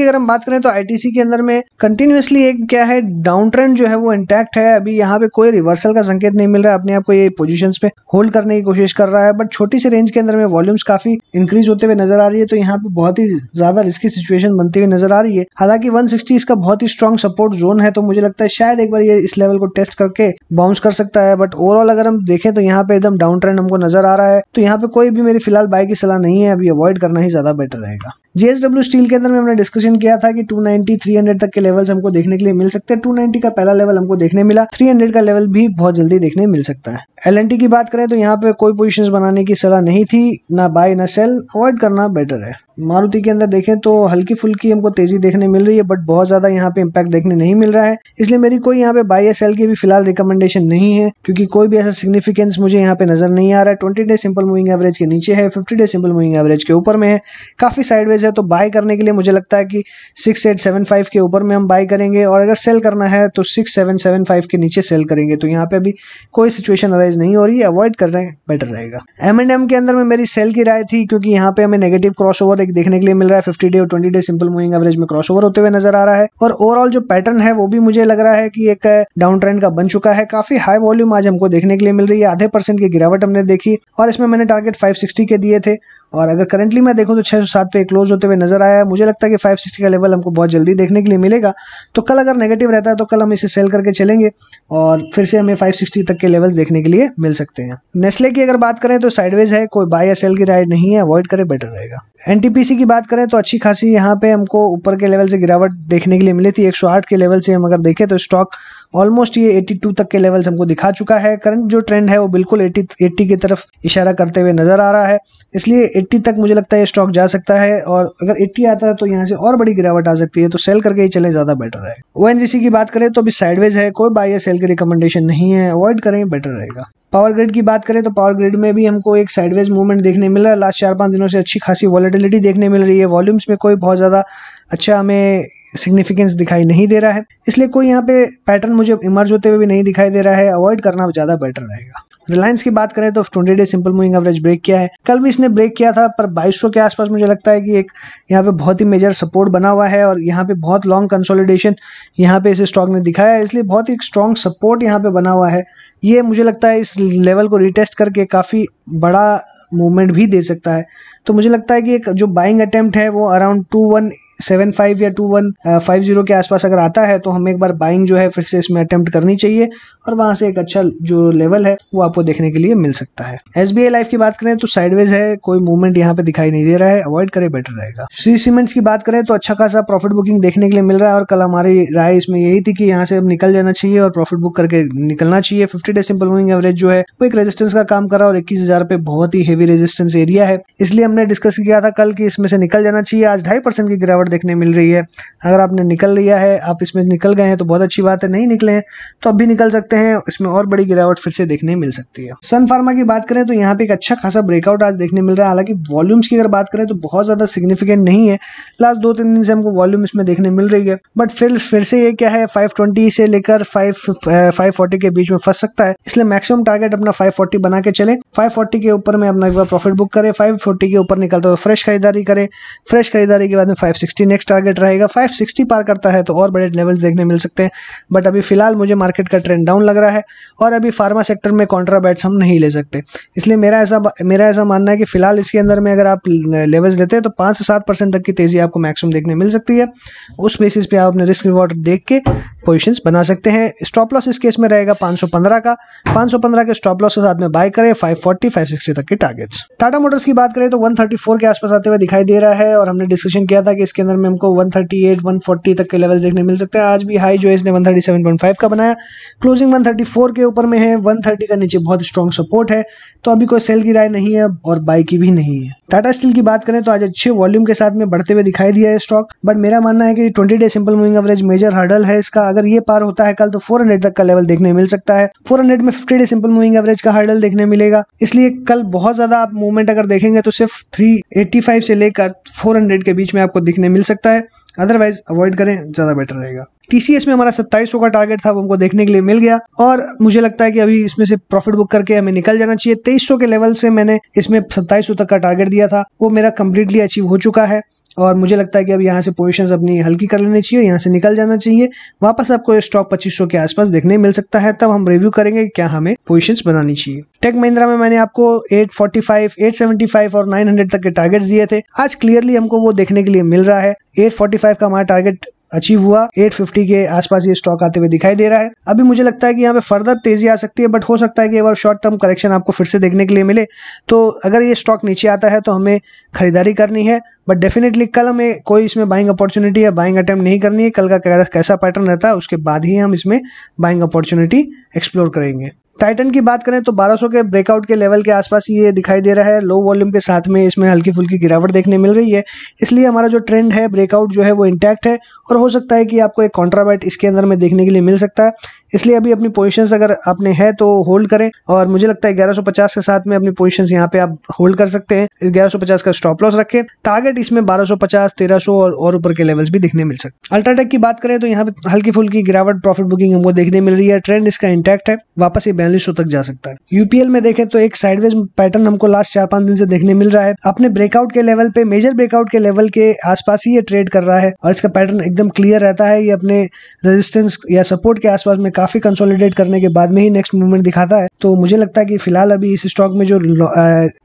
के अंदर में कंटिन्यूअसली एक क्या है डाउन ट्रेंड जो है वो इंटैक्ट है। अभी यहाँ पे कोई रिवर्सल का संकेत नहीं मिल रहा है, अपने आप को ये पोजीशंस पे होल्ड करने की कोशिश कर रहा है, बट छोटी सी रेंज के अंदर में वॉल्यूम्स काफी इंक्रीज होते हुए नजर आ रही है। तो यहाँ पे बहुत ही ज्यादा रिस्की सिचुएशन बनती हुई नजर आ रही है। हालांकि 160 इसका बहुत ही स्ट्रॉन्ग सपोर्ट जोन है, तो मुझे लगता है शायद एक बार ये इस लेवल को टेस्ट करके बाउंस कर सकता है। बट ओवरऑल अगर हम देखें तो यहाँ पे एकदम डाउन ट्रेंड हमको नजर आ रहा है, तो यहाँ पे कोई भी मेरी फिलहाल बाय की सलाह नहीं है, अभी अवॉइड करना ही ज्यादा बेटर रहेगा। JSW स्टील के अंदर में हमने डिस्कशन किया था कि 290 300 तक के लेवल्स हमको देखने के लिए मिल सकते हैं। 290 का पहला लेवल हमको देखने मिला, 300 का लेवल भी बहुत जल्दी देखने मिल सकता है। LNT की बात करें तो यहाँ पे कोई पोजीशंस बनाने की सलाह नहीं थी, ना बाय ना सेल, अवॉइड करना बेटर है। मारुति के अंदर देखें तो हल्की फुल्की हमको तेजी देखने मिल रही है, बट बहुत ज्यादा यहाँ पे इंपैक्ट देखने नहीं मिल रहा है, इसलिए मेरी कोई यहाँ पे बाय या सेल की भी फिलहाल रिकमेंडेशन नहीं है, क्योंकि कोई भी ऐसा सिग्निफिकेंस मुझे यहाँ पे नजर नहीं आ रहा है। 20 डे सिंपल मूविंग एवरेज के नीचे है, 50 डे सिंपल मूविंग एवरेज के ऊपर में है, काफी साइडवेज है। तो बाय करने के लिए मुझे लगता है कि 6875 के ऊपर में हम बाय करेंगे, और अगर सेल करना है तो 6775 के नीचे सेल करेंगे। तो यहाँ पे अभी कोई सिचुएशन अराइज नहीं हो रही है, अवॉइड करना बेटर रहेगा। M&M के अंदर में मेरी सेल की राय थी, क्योंकि यहाँ पे हमें नेगेटिव क्रॉसओवर एक देखने के लिए मिल रहा है, 50 डे और 20 डे सिंपल मूविंग एवरेज में क्रॉसओवर होते हुए नजर आ रहा है, और ओवरऑल जो पैटर्न है वो भी मुझे लग रहा है कि एक डाउन ट्रेंड का बन चुका है। काफी हाई वॉल्यूम आज हमको देखने के लिए मिल रही है, आधे % की गिरावट हमने देखी, और इसमें मैंने टारगेट 560 के दिए थे, और अगर करंटली मैं देखूं तो 607 पे क्लोज होते हुए नजर आया है। मुझे लगता है कि 560 का लेवल हमको बहुत जल्दी देखने के लिए मिलेगा, तो कल अगर नेगेटिव रहता है तो कल हम इसे सेल करके चलेंगे और फिर से हमें 560 तक के लेवल्स देखने के लिए मिल सकते हैं। नेस्ले की अगर बात करें तो साइडवेज है, कोई बाय या सेल की राय नहीं है, अवॉइड करें बेटर रहेगा। NTPC की बात करें तो अच्छी खासी यहाँ पे हमको ऊपर के लेवल से गिरावट देखने के लिए मिली थी, 108 के लेवल से हम अगर देखें तो स्टॉक ऑलमोस्ट ये 82 तक के लेवल्स हमको दिखा चुका है। करंट जो ट्रेंड है वो बिल्कुल 80 की तरफ इशारा करते हुए नजर आ रहा है, इसलिए 80 तक मुझे लगता है ये स्टॉक जा सकता है, और अगर 80 आता है तो यहाँ से और बड़ी गिरावट आ सकती है, तो सेल करके ही चले, ज्यादा बेटर है। ONGC की बात करें तो अभी साइडवेज है, कोई बाय या सेल की रिकमेंडेशन नहीं है, अवॉइड करें, बेटर रहेगा। पावर ग्रिड की बात करें तो पावर ग्रिड में भी हमको एक साइडवेज मूवमेंट देखने मिल रहा है। लास्ट 4-5 दिनों से अच्छी खासी वॉलेटिलिटी देखने मिल रही है। वॉल्यूम्स में कोई बहुत ज़्यादा अच्छा हमें सिग्निफिकेंस दिखाई नहीं दे रहा है, इसलिए कोई यहाँ पे पैटर्न मुझे इमर्ज होते हुए भी नहीं दिखाई दे रहा है, अवॉइड करना ज़्यादा बेटर रहेगा। रिलायंस की बात करें तो 20 day simple moving average break किया है, कल भी इसने ब्रेक किया था, पर 2200 के आसपास मुझे लगता है कि एक यहाँ पे बहुत ही मेजर सपोर्ट बना हुआ है, और यहाँ पे बहुत लॉन्ग कंसोलिडेशन यहाँ पे इस स्टॉक ने दिखाया है, इसलिए बहुत ही स्ट्रॉन्ग सपोर्ट यहाँ पे बना हुआ है। ये मुझे लगता है इस लेवल को रिटेस्ट करके काफ़ी बड़ा मूवमेंट भी दे सकता है। तो मुझे लगता है कि एक जो बाइंग अटेम्प्ट है वो अराउंड 2175 या 2150 के आसपास अगर आता है तो हमें एक बार बाइंग जो है फिर से इसमें अटेम्प्ट करनी चाहिए, और वहां से एक अच्छा जो लेवल है वो आपको देखने के लिए मिल सकता है। SBI लाइफ की बात करें तो साइडवेज है, कोई मूवमेंट यहाँ पे दिखाई नहीं दे रहा है, अवॉइड करें, बेटर रहेगा। श्री सीमेंट्स की बात करें तो अच्छा खासा प्रॉफिट बुकिंग देखने के लिए मिल रहा है, और कल हमारी राय इसमें यही थी कि यहाँ से अब निकल जाना चाहिए और प्रॉफिट बुक करके निकलना चाहिए। 50 डे सिंपल मूविंग एवरेज जो है वो एक रेजिस्टेंस का काम कर रहा है, और 21,000 पे बहुत ही हेवी रेजिस्टेंस एरिया है, इसलिए हमने डिस्कस किया था कल कि इसमें से निकल जाना चाहिए। आज 2.5% की गिरावट देखने मिल रही है। अगर आपने निकल लिया है, आप इसमें निकल गए हैं तो बहुत अच्छी बात है, नहीं निकले हैं तो अब भी निकल सकते हैं, इसमें और बड़ी गिरावट फिर से देखने मिल सकती है। सन फार्मा की बात करें तो यहाँ पे एक अच्छा खासा ब्रेकआउट आज देखने मिल रहा है, हालांकि वॉल्यूम्स की अगर बात करें तो बहुत ज्यादा सिग्निफिकेंट नहीं है, लास्ट 2-3 दिन से हमको वॉल्यूम इसमें देखने मिल रही है, बट फिर से ये क्या है 520 से लेकर 540 के बीच में फंस सकता है, इसलिए मैक्सिमम टारगेट अपना 540 बना के चले। 540 के ऊपर में अपना एक बार प्रॉफिट बुक करे, 540 के ऊपर निकलता तो फ्रेश खरीदारी करे, फ्रेश खरीदारी के बाद में 560 नेक्स्ट टारगेट रहेगा। 560 पार करता है तो और बड़े लेवल्स देखने मिल सकते हैं, बट अभी फिलहाल मुझे मार्केट का ट्रेंड डाउन लग रहा है, और अभी फार्मा सेक्टर में कॉन्ट्रा बैट्स हम नहीं ले सकते, इसलिए मेरा ऐसा मानना है कि फिलहाल इसके अंदर में अगर आप लेवल्स लेते हैं तो 5 से 7% तक की तेजी आपको मैक्सिमम देखने मिल सकती है। उस बेसिस पे आप अपने रिस्क रिवॉर्ड देख के पोजीशंस बना सकते हैं। स्टॉप लॉस इस केस में रहेगा 515 का, 515 के स्टॉप लॉस के साथ में बाय करें 540 560 तक के टारगेट्स। टाटा मोटर्स की बात करें तो 134 के आसपास आते हुए दिखाई दे रहा है, और हमने डिस्कशन किया था कि इसके अंदर में हमको 138 140 तक के लेवल्स देखने मिल सकते हैं। आज भी हाई जो है इसने 137.5 का बनाया, क्लोजिंग 134 के ऊपर में है, 130 का नीचे बहुत स्ट्रॉन्ग सपोर्ट है, तो अभी कोई सेल की राय नहीं है और बाय की भी नहीं है। टाटा स्टील की बात करें तो आज अच्छे वॉल्यूम के साथ में बढ़ते हुए दिखाई दिया है स्टॉक, बट मेरा मानना है कि 20 day simple moving average major hurdle है इसका, अगर ये पार होता है कल तो 400 तक का लेवल देखने मिल सकता है। 400 में 50 डे सिंपल मूविंग एवरेज का हर्डल देखने मिलेगा, इसलिए कल बहुत ज्यादा आप मूवमेंट अगर देखेंगे तो सिर्फ 385 से लेकर 400 के बीच में आपको दिखने मिल सकता है, अदरवाइज अवॉइड करें, ज्यादा बेटर रहेगा। TCS में हमारा 2700 का टारगेट था, वो हमको देखने के लिए मिल गया, और मुझे लगता है कि अभी इसमें से प्रॉफिट बुक करके हमें निकल जाना चाहिए। 2300 के लेवल से मैंने इसमें 2700 तक का टारगेट दिया था, वो मेरा कंप्लीटली अचीव हो चुका है, और मुझे लगता है कि अब यहाँ से पोजीशंस अपनी हल्की कर लेनी चाहिए, यहाँ से निकल जाना चाहिए। वापस आपको स्टॉक 2500 के आसपास देखने मिल सकता है, तब हम रिव्यू करेंगे क्या हमें पोजीशंस बनानी चाहिए। टेक महिंद्रा में मैंने आपको 845, 875 और 900 तक के टारगेट्स दिए थे, आज क्लियरली हमको वो देखने के लिए मिल रहा है। 845 का हमारा टारगेट अचीव हुआ, 850 के आसपास ये स्टॉक आते हुए दिखाई दे रहा है। अभी मुझे लगता है कि यहाँ पे फर्दर तेजी आ सकती है, बट हो सकता है कि एक बार शॉर्ट टर्म करेक्शन आपको फिर से देखने के लिए मिले, तो अगर ये स्टॉक नीचे आता है तो हमें खरीदारी करनी है, बट डेफिनेटली कल हमें कोई इसमें बाइंग अपॉर्चुनिटी या बाइंग अटेम्प्ट नहीं करनी है। कल का कैसा पैटर्न रहता है उसके बाद ही हम इसमें बाइंग अपॉर्चुनिटी एक्सप्लोर करेंगे। टाइटन की बात करें तो 1200 के ब्रेकआउट के लेवल के आसपास ये दिखाई दे रहा है, लो वॉल्यूम के साथ में इसमें हल्की फुल्की गिरावट देखने मिल रही है, इसलिए हमारा जो ट्रेंड है ब्रेकआउट जो है वो इंटैक्ट है, और हो सकता है कि आपको एक कॉन्ट्राबैट इसके अंदर में देखने के लिए मिल सकता है, इसलिए अभी अपनी पोजीशंस अगर आपने है तो होल्ड करें, और मुझे लगता है 1150 के साथ में अपनी पोजीशंस यहाँ पे आप होल्ड कर सकते हैं। 1150 का स्टॉप लॉस रखें, टारगेट इसमें 1250, 1300 और ऊपर के लेवल्स भी दिखने मिल सकते हैं। अल्ट्राटेक की बात करें तो यहाँ पे हल्की फुल्की गिरावट प्रॉफिट बुकिंग हमको देखने मिल रही है, ट्रेंड इसका इंटैक्ट है, वापस ये 4200 तक जा सकता है। यूपीएल में देखें तो एक साइडवेज पैटर्न हमको लास्ट 4-5 दिन से देखने मिल रहा है, अपने ब्रेकआउट के लेवल पे, मेजर ब्रेकआउट के लेवल के आसपास ही ये ट्रेड कर रहा है, और इसका पैटर्न एकदम क्लियर रहता है, ये अपने रेजिस्टेंस या सपोर्ट के आसपास में काफी कंसोलिडेट करने के बाद में ही नेक्स्ट मूवमेंट दिखाता है। तो मुझे लगता है कि फिलहाल अभी इस स्टॉक में जो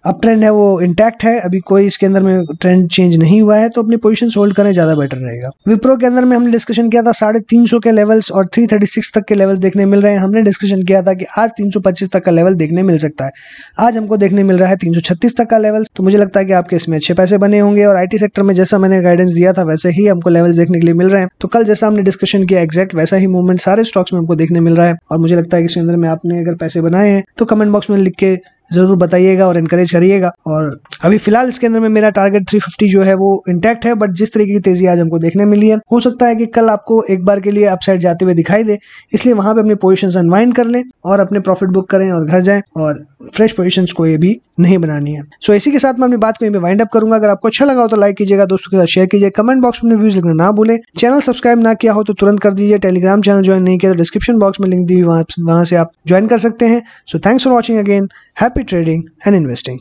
अप ट्रेंड है वो इंटैक्ट है, अभी कोई इसके अंदर में ट्रेंड चेंज नहीं हुआ है, तो अपनी पोजीशंस होल्ड करें, ज्यादा बेटर रहेगा। विप्रो के अंदर में हमने डिस्कशन किया था 350 के लेवल्स और 336 तक के लेवल्स देखने मिल रहे हैं। हमने डिस्कशन किया था कि आज आज 325 तक का लेवल देखने मिल सकता है। आज हमको देखने मिल रहा है 336 तक का लेवल। तो मुझे लगता है कि आपके इसमें अच्छे पैसे बने होंगे और आईटी सेक्टर में जैसा मैंने गाइडेंस दिया था वैसे ही हमको लेवल्स देखने के लिए मिल रहे हैं। तो कल जैसा हमने डिस्कशन किया एग्जैक्ट वैसा ही मूवमेंट सारे स्टॉक्स में हमको देखने मिल रहा है और मुझे लगता है कि इसके अंदर में आपने अगर पैसे बनाए हैं तो कमेंट बॉक्स में लिख के जरूर बताइएगा और एनकरेज करिएगा। और अभी फिलहाल इसके अंदर में मेरा टारगेट 350 जो है वो इंटैक्ट है, बट जिस तरीके की तेजी आज हमको देखने मिली है हो सकता है कि कल आपको एक बार के लिए अपसाइड जाते हुए दिखाई दे, इसलिए वहां पे अपनी पोजीशंस अनवाइंड कर लें और अपने प्रॉफिट बुक करें और घर जाएं और फ्रेश पोजीशंस को ये भी नहीं बनानी है। सो इसी के साथ मैं अपनी बात को यहीं पे वाइंड अप करूंगा। अगर आपको अच्छा लगा हो तो लाइक कीजिएगा, दोस्तों के साथ शेयर कीजिए, कमेंट बॉक्स में व्यूज लिखना ना भूलें। चैनल सब्सक्राइब ना किया हो तो तुरंत कर दीजिए। टेलीग्राम चैनल ज्वाइन नहीं किया तो डिस्क्रिप्शन बॉक्स में लिंक दी हुई वहां से आप ज्वाइन कर सकते हैं। So thanks for watching again. Happy trading and investing.